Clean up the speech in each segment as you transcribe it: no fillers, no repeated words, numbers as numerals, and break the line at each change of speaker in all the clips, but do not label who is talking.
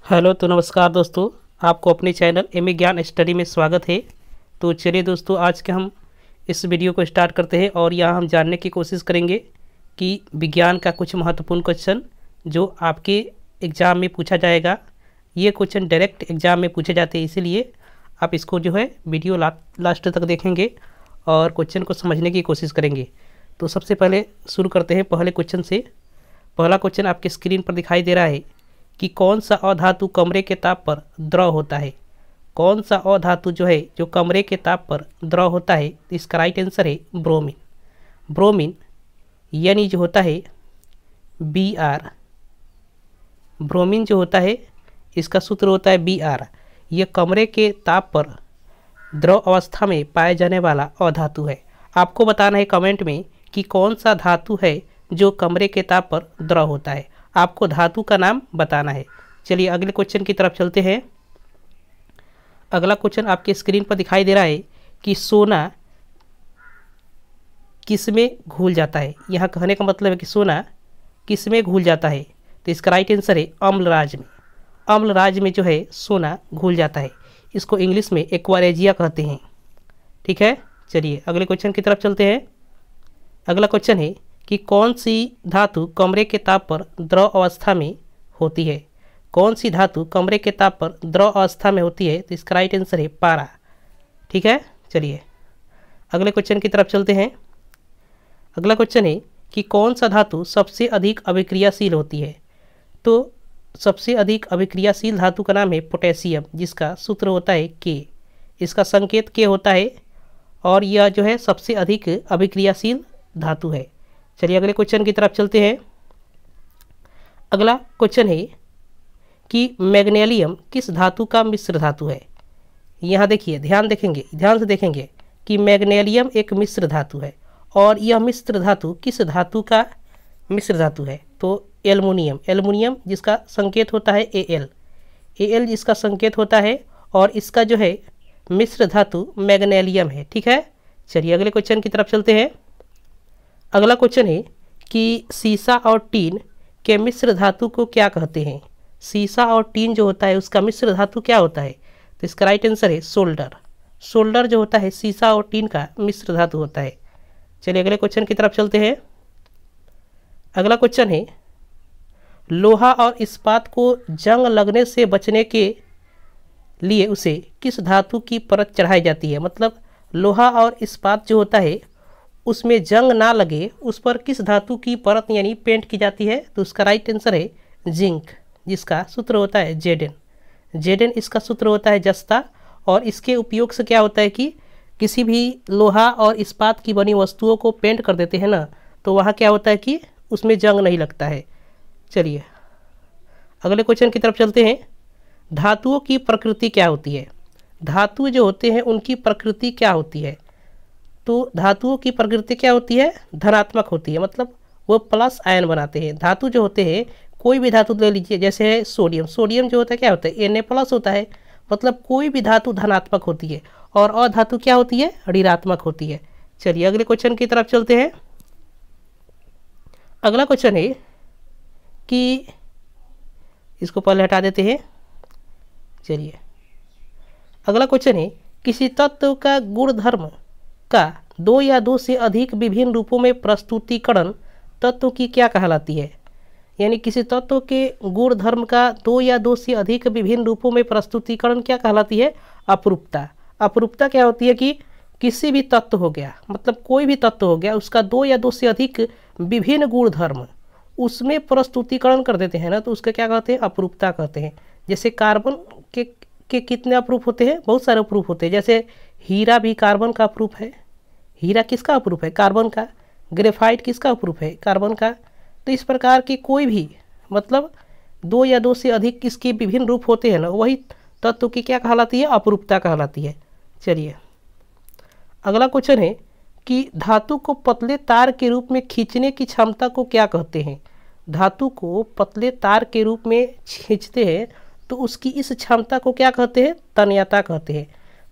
Hello तो नमस्कार दोस्तों, आपको अपने चैनल एम ए ज्ञान स्टडी में स्वागत है। तो चलिए दोस्तों, आज के हम इस वीडियो को स्टार्ट करते हैं और यहाँ हम जानने की कोशिश करेंगे कि विज्ञान का कुछ महत्वपूर्ण क्वेश्चन जो आपके एग्ज़ाम में पूछा जाएगा। ये क्वेश्चन डायरेक्ट एग्ज़ाम में पूछे जाते हैं, इसीलिए आप इसको जो है वीडियो लास्ट तक देखेंगे और क्वेश्चन को समझने की कोशिश करेंगे। तो सबसे पहले शुरू करते हैं पहले क्वेश्चन से। पहला क्वेश्चन आपके स्क्रीन पर दिखाई दे रहा है कि कौन सा अधातु कमरे के ताप पर द्रव होता है। कौन सा अधातु जो है जो कमरे के ताप पर द्रव होता है, तो इसका राइट आंसर है ब्रोमीन। ब्रोमीन यानी जो होता है Br। ब्रोमीन जो होता है इसका सूत्र होता है Br। यह कमरे के ताप पर द्रव अवस्था में पाए जाने वाला अधातु है। आपको बताना है कमेंट में कि कौन सा धातु है जो कमरे के ताप पर द्रव होता है। आपको धातु का नाम बताना है। चलिए अगले क्वेश्चन की तरफ चलते हैं। अगला क्वेश्चन आपके स्क्रीन पर दिखाई दे रहा है कि सोना किस में घुल जाता है। यहाँ कहने का मतलब है कि सोना किस में घुल जाता है, तो इसका राइट आंसर है अम्लराज में। अम्लराज में जो है सोना घुल जाता है। इसको इंग्लिश में एक्वारेजिया कहते हैं। ठीक है, चलिए अगले क्वेश्चन की तरफ चलते हैं। अगला क्वेश्चन है कि कौन सी धातु कमरे के ताप पर द्रव अवस्था में होती है। कौन सी धातु कमरे के ताप पर द्रव अवस्था में होती है, तो इसका राइट आंसर है पारा। ठीक है, चलिए अगले क्वेश्चन की तरफ चलते हैं। अगला क्वेश्चन है कि कौन सा धातु सबसे अधिक अभिक्रियाशील होती है। तो सबसे अधिक अभिक्रियाशील धातु का नाम है पोटेशियम, जिसका सूत्र होता है के। इसका संकेत के होता है और यह जो है सबसे अधिक अभिक्रियाशील धातु है। चलिए अगले क्वेश्चन की तरफ चलते हैं। अगला क्वेश्चन है कि मैग्नीशियम किस धातु का मिश्र धातु है। यहाँ देखिए, ध्यान से देखेंगे कि मैग्नीशियम एक मिश्र धातु है और यह मिश्र धातु किस धातु का मिश्र धातु है, तो एल्युमिनियम। एल्युमिनियम जिसका संकेत होता है Al। Al जिसका संकेत होता है और इसका जो है मिश्र धातु मैग्नीशियम है। ठीक है, चलिए अगले क्वेश्चन की तरफ चलते हैं। अगला क्वेश्चन है कि सीसा और टीन के मिश्र धातु को क्या कहते हैं। सीसा और टीन जो होता है उसका मिश्र धातु क्या होता है, तो इसका राइट आंसर है सोल्डर। सोल्डर जो होता है सीसा और टीन का मिश्र धातु होता है। चलिए अगले क्वेश्चन की तरफ चलते हैं। अगला क्वेश्चन है लोहा और इस्पात को जंग लगने से बचने के लिए उसे किस धातु की परत चढ़ाई जाती है। मतलब लोहा और इस्पात जो होता है उसमें जंग ना लगे उस पर किस धातु की परत यानी पेंट की जाती है, तो उसका राइट आंसर है जिंक, जिसका सूत्र होता है Zn। Zn इसका सूत्र होता है जस्ता। और इसके उपयोग से क्या होता है कि किसी भी लोहा और इस्पात की बनी वस्तुओं को पेंट कर देते हैं ना, तो वहाँ क्या होता है कि उसमें जंग नहीं लगता है। चलिए अगले क्वेश्चन की तरफ चलते हैं। धातुओं की प्रकृति क्या होती है। धातु जो होते हैं उनकी प्रकृति क्या होती है, तो धातुओं की प्रकृति क्या होती है, धनात्मक होती है। मतलब वो प्लस आयन बनाते हैं। धातु जो होते हैं, कोई भी धातु ले लीजिए, जैसे है सोडियम। सोडियम जो होता है क्या होता है, Na+ होता है। मतलब कोई भी धातु धनात्मक होती है और अधातु क्या होती है, ऋणात्मक होती है। चलिए अगले क्वेश्चन की तरफ चलते हैं। अगला क्वेश्चन है कि इसको पहले हटा देते हैं। चलिए अगला क्वेश्चन है किसी तत्व का गुणधर्म का दो या दो से अधिक विभिन्न रूपों में प्रस्तुतिकरण तत्व की क्या कहलाती है। यानी किसी तत्व के गुण धर्म का दो या दो से अधिक विभिन्न रूपों में प्रस्तुतिकरण क्या कहलाती है, अपरूपता। अपरूपता क्या होती है कि किसी भी तत्व हो गया, मतलब कोई भी तत्व हो गया, उसका दो या दो से अधिक विभिन्न गुण धर्म उसमें प्रस्तुतिकरण कर देते हैं ना, तो उसका क्या कहते हैं, अपरूपता कहते हैं। जैसे कार्बन के कितने अप्रूप होते हैं, बहुत सारे अप्रूप होते हैं। जैसे हीरा भी कार्बन का अप्रूप है। हीरा किसका अप्रूप है, कार्बन का। ग्रेफाइट किसका अप्रूप है, कार्बन का। तो इस प्रकार के कोई भी मतलब दो या दो से अधिक किसके विभिन्न रूप होते हैं ना, वही तत्व की क्या कहलाती है, अपरूपता कहलाती है। चलिए अगला क्वेश्चन है कि धातु को पतले तार के रूप में खींचने की क्षमता को क्या कहते हैं। धातु को पतले तार के रूप में खींचते हैं तो उसकी इस क्षमता को क्या कहते हैं, तन्यता कहते हैं।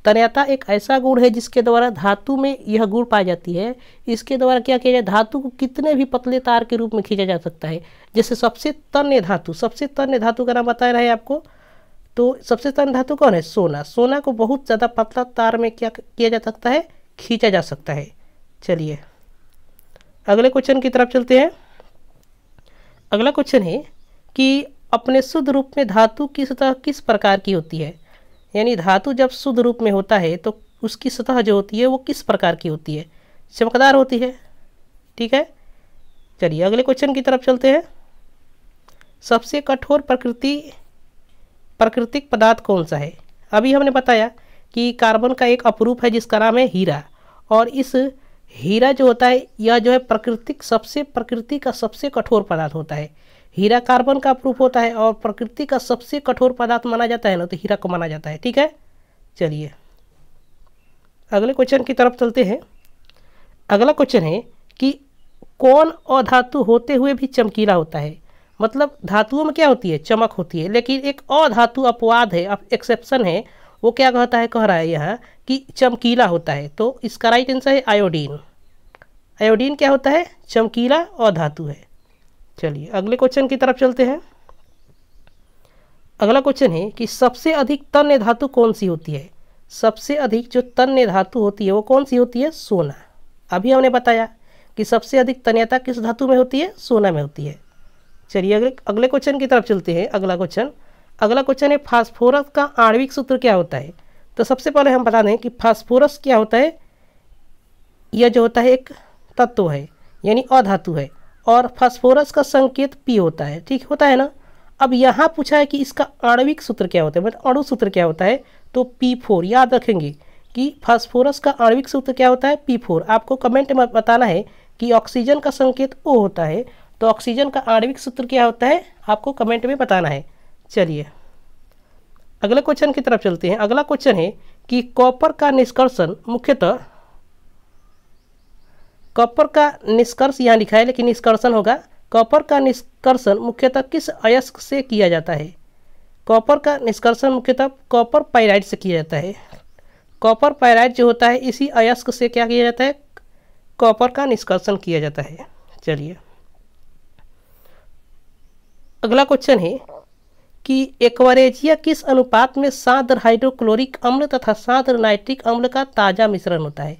तन्यता एक ऐसा गुण है जिसके द्वारा धातु में यह गुण पाई जाती है। इसके द्वारा क्या किया जाए, धातु को कितने भी पतले तार के रूप में खींचा जा सकता है। जैसे सबसे तन्य धातु का नाम बताया रहा है आपको, तो सबसे तन धातु कौन है? सोना। सोना को बहुत ज़्यादा पतला तार में क्या किया जा सकता है? खींचा जा सकता है। चलिए अगले क्वेश्चन की तरफ चलते हैं। अगला क्वेश्चन है कि अपने शुद्ध रूप में धातु की सतह किस प्रकार की होती है? यानी धातु जब शुद्ध रूप में होता है तो उसकी सतह जो होती है वो किस प्रकार की होती है? चमकदार होती है। ठीक है, चलिए अगले क्वेश्चन की तरफ चलते हैं। सबसे कठोर प्राकृतिक पदार्थ कौन सा है? अभी हमने बताया कि कार्बन का एक अपरूप है जिसका नाम है हीरा, और इस हीरा जो होता है यह जो है प्रकृति का सबसे कठोर पदार्थ होता है। हीरा कार्बन का अपरूप होता है और प्रकृति का सबसे कठोर पदार्थ माना जाता है ना, तो हीरा को माना जाता है। ठीक है, चलिए अगले क्वेश्चन की तरफ चलते हैं। अगला क्वेश्चन है कि कौन अधातु होते हुए भी चमकीला होता है? मतलब धातुओं में क्या होती है? चमक होती है, लेकिन एक अधातु अपवाद है, एक्सेप्शन है। वो क्या कहता है? कह रहा है यहाँ कि चमकीला होता है। तो इसका राइट आंसर है आयोडीन। आयोडीन क्या होता है? चमकीला अधातु है। चलिए अगले क्वेश्चन की तरफ चलते हैं। अगला क्वेश्चन है कि सबसे अधिक तन्य धातु कौन सी होती है? सबसे अधिक जो तन्य धातु होती है वो कौन सी होती है? सोना। अभी हमने बताया कि सबसे अधिक तन्यता किस धातु में होती है? सोना में होती है। चलिए अगले क्वेश्चन की तरफ चलते हैं। अगला क्वेश्चन है फास्फोरस का आणविक सूत्र क्या होता है? तो सबसे पहले हम बता दें कि फास्फोरस क्या होता है। यह जो होता है एक तत्व है, यानी अधातु है, और फास्फोरस का संकेत P होता है। ठीक होता है ना। अब यहाँ पूछा है कि इसका आणविक सूत्र क्या होता है, मतलब अणु सूत्र क्या होता है, तो P4। याद रखेंगे कि फास्फोरस का आणविक सूत्र क्या होता है? P4। आपको कमेंट में बताना है कि ऑक्सीजन का संकेत O होता है, तो ऑक्सीजन का आणविक सूत्र क्या होता है, आपको कमेंट में बताना है। चलिए अगले क्वेश्चन की तरफ चलते हैं। अगला क्वेश्चन है कि कॉपर का निष्कर्ष यहाँ लिखा है लेकिन निष्कर्षण होगा। कॉपर का निष्कर्षण मुख्यतः किस अयस्क से किया जाता है? कॉपर का निष्कर्षण मुख्यतः कॉपर पाइराइड से किया जाता है। कॉपर पाइराइड जो होता है इसी अयस्क से क्या किया जाता है? कॉपर का निष्कर्षण किया जाता है। चलिए अगला क्वेश्चन है कि एक्वारेजिया किस अनुपात में सान्द्र हाइड्रोक्लोरिक अम्ल तथा सान्द्र नाइट्रिक अम्ल का ताज़ा मिश्रण होता है?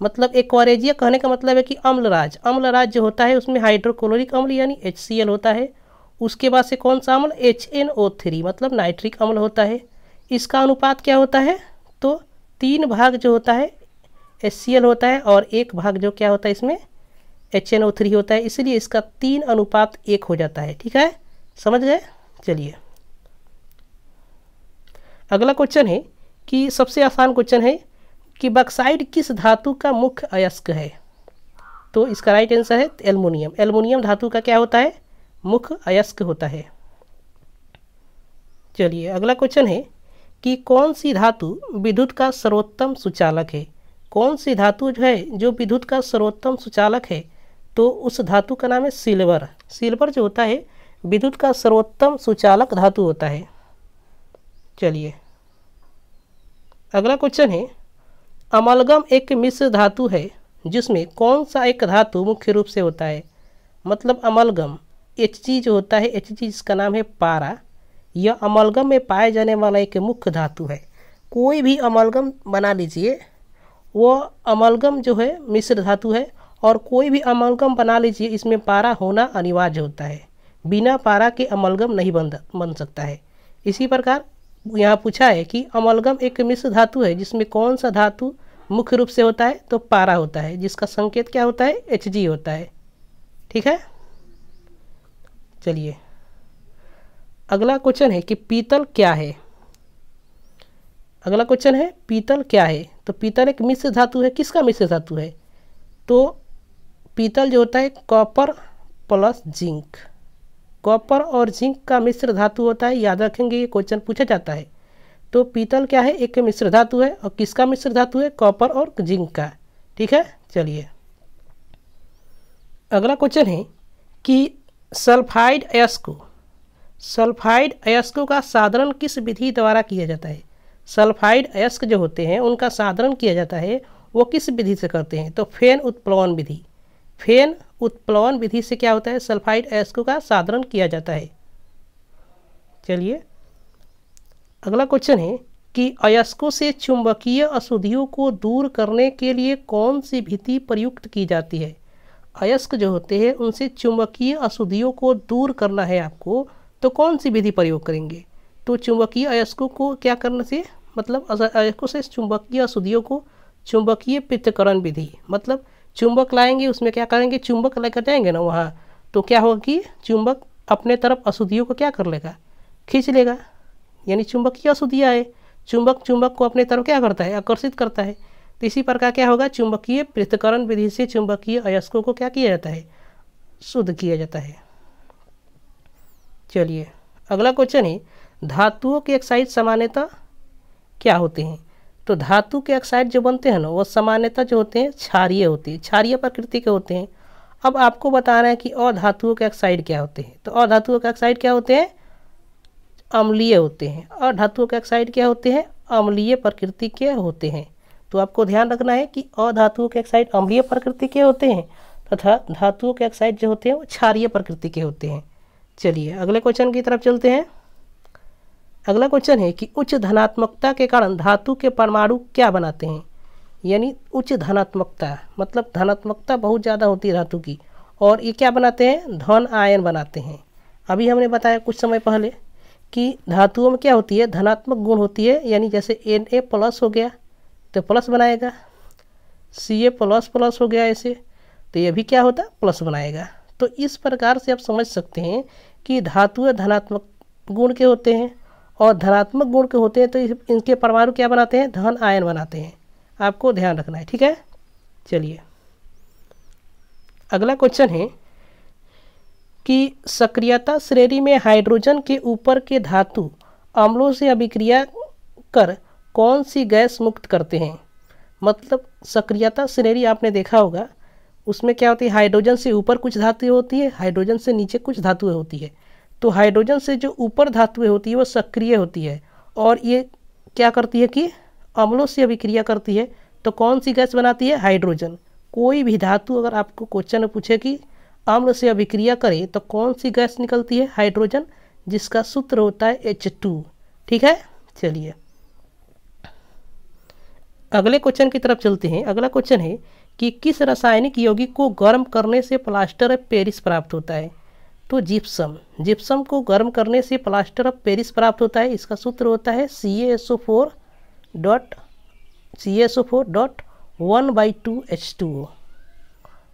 मतलब एक्वारेजिया कहने का मतलब है कि अम्लराज जो होता है उसमें हाइड्रोक्लोरिक अम्ल यानी HCl होता है। उसके बाद से कौन सा अम्ल? HNO3 मतलब नाइट्रिक अम्ल होता है। इसका अनुपात क्या होता है? तो 3 भाग जो होता है HCl होता है और 1 भाग जो क्या होता है इसमें HNO3 होता है, इसलिए इसका 3:1 हो जाता है। ठीक है, समझ गए। चलिए अगला क्वेश्चन है कि सबसे आसान क्वेश्चन है कि बक्साइड किस धातु का मुख्य अयस्क है? तो इसका राइट आंसर है एल्युमिनियम। एल्युमिनियम धातु का क्या होता है? मुख्य अयस्क होता है। चलिए अगला क्वेश्चन है कि कौन सी धातु विद्युत का सर्वोत्तम सुचालक है? कौन सी धातु जो है जो विद्युत का सर्वोत्तम सुचालक है? तो उस धातु का नाम है सिल्वर। सिल्वर जो होता है विद्युत का सर्वोत्तम सुचालक धातु होता है। चलिए अगला क्वेश्चन है अमलगम एक मिश्र धातु है जिसमें कौन सा एक धातु मुख्य रूप से होता है? मतलब अमलगम Hg जो होता है, Hg जिसका नाम है पारा, यह अमलगम में पाए जाने वाला एक मुख्य धातु है। कोई भी अमलगम बना लीजिए, वो अमलगम जो है मिश्र धातु है, और कोई भी अमलगम बना लीजिए इसमें पारा होना अनिवार्य होता है। बिना पारा के अमलगम नहीं बन सकता है। इसी प्रकार यहाँ पूछा है कि अमलगम एक मिश्र धातु है जिसमें कौन सा धातु मुख्य रूप से होता है? तो पारा होता है, जिसका संकेत क्या होता है? Hg होता है। ठीक है, चलिए अगला क्वेश्चन है कि पीतल क्या है? अगला क्वेश्चन है पीतल क्या है? तो पीतल एक मिश्र धातु है। किसका मिश्र धातु है? तो पीतल जो होता है कॉपर प्लस जिंक, कॉपर और जिंक का मिश्र धातु होता है। याद रखेंगे, ये क्वेश्चन पूछा जाता है। तो पीतल क्या है? एक मिश्र धातु है, और किसका मिश्र धातु है? कॉपर और जिंक का। ठीक है, चलिए अगला क्वेश्चन है कि सल्फाइड अयस्कों का साधारण किस विधि द्वारा किया जाता है? सल्फाइड अयस्क जो होते हैं उनका साधारण किया जाता है, वो किस विधि से करते हैं? तो फेन उत्प्लवन विधि। फेन उत्प्लवन विधि से क्या होता है? सल्फाइड अयस्कों का साधारण किया जाता है। चलिए अगला क्वेश्चन है कि अयस्कों से चुंबकीय अशुद्धियों को दूर करने के लिए कौन सी विधि प्रयुक्त की जाती है। अयस्क जो होते हैं उनसे चुंबकीय अशुद्धियों को दूर करना है आपको, तो कौन सी विधि प्रयोग करेंगे। तो चुंबकीय अयस्कों को क्या करना चाहिए, मतलब अयस्कों से चुंबकीय अशुद्धियों को चुंबकीय पृथक्करण विधि, मतलब चुंबक लाएंगे, उसमें क्या करेंगे, चुंबक लेकर जाएंगे ना वहाँ, तो क्या होगा कि चुंबक अपने तरफ अशुद्धियों को क्या कर लेगा, खींच लेगा, यानी चुंबकीय अशुद्धियाँ है, चुंबक को अपने तरफ क्या करता है, आकर्षित करता है। तो इसी प्रकार क्या होगा, चुंबकीय पृथक्करण विधि से चुंबकीय अयस्कों को क्या किया जाता है, शुद्ध किया जाता है। चलिए अगला क्वेश्चन है, धातुओं के ऑक्साइड सामान्यतः क्या होते हैं। तो धातु के ऑक्साइड जो बनते हैं ना वो सामान्यतः जो होते हैं क्षारीय होते हैं, क्षारीय प्रकृति के होते हैं। अब आपको बताना है कि अधातुओं के ऑक्साइड क्या होते हैं। तो अधातुओं के ऑक्साइड क्या होते हैं, अम्लीय होते हैं। अधातुओं के ऑक्साइड क्या होते हैं, अम्लीय प्रकृति के होते हैं। तो आपको ध्यान रखना है कि अधातुओं के ऑक्साइड अम्लीय प्रकृति के होते हैं तथा धातुओं के ऑक्साइड जो होते हैं वो क्षारीय प्रकृति के होते हैं। चलिए अगले क्वेश्चन की तरफ चलते हैं। अगला क्वेश्चन है कि उच्च धनात्मकता के कारण धातु के परमाणु क्या बनाते हैं। यानी उच्च धनात्मकता मतलब धनात्मकता बहुत ज़्यादा होती है धातु की, और ये क्या बनाते हैं, धन आयन बनाते हैं। अभी हमने बताया कुछ समय पहले कि धातुओं में क्या होती है, धनात्मक गुण होती है, यानी जैसे Na+ हो गया तो प्लस बनाएगा, Ca++ हो गया ऐसे, तो ये भी क्या होता है, प्लस बनाएगा। तो इस प्रकार से आप समझ सकते हैं कि धातुएं धनात्मक गुण के होते हैं और धनात्मक गुण के होते हैं, तो इनके परमाणु क्या बनाते हैं, धन आयन बनाते हैं। आपको ध्यान रखना है, ठीक है। चलिए अगला क्वेश्चन है कि सक्रियता श्रेणी में हाइड्रोजन के ऊपर के धातु अम्लों से अभिक्रिया कर कौन सी गैस मुक्त करते हैं। मतलब सक्रियता श्रेणी आपने देखा होगा, उसमें क्या होती है, हाइड्रोजन से ऊपर कुछ धातुएं होती है, हाइड्रोजन से नीचे कुछ धातुएं होती है। तो हाइड्रोजन से जो ऊपर धातुएं होती है वो सक्रिय होती है, और ये क्या करती है कि अम्लों से अभिक्रिया करती है। तो कौन सी गैस बनाती है, हाइड्रोजन। कोई भी धातु अगर आपको क्वेश्चन में पूछे कि अम्ल से अभिक्रिया करे तो कौन सी गैस निकलती है, हाइड्रोजन, जिसका सूत्र होता है H2, ठीक है। चलिए अगले क्वेश्चन की तरफ चलते हैं। अगला क्वेश्चन है कि किस रासायनिक यौगिक को गर्म करने से प्लास्टर ऑफ पेरिस प्राप्त होता है। तो जिप्सम को गर्म करने से प्लास्टर ऑफ पेरिस प्राप्त होता है। इसका सूत्र होता है CaSO4.1/2H2O,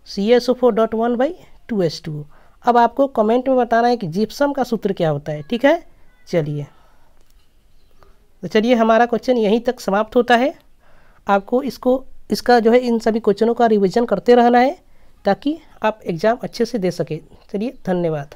CaSO4.1/2H2O। अब आपको कमेंट में बताना है कि जिप्सम का सूत्र क्या होता है, ठीक है। चलिए तो चलिए हमारा क्वेश्चन यहीं तक समाप्त होता है। आपको इसका जो है इन सभी क्वेश्चनों का रिवीजन करते रहना है ताकि आप एग्ज़ाम अच्छे से दे सकें। चलिए धन्यवाद।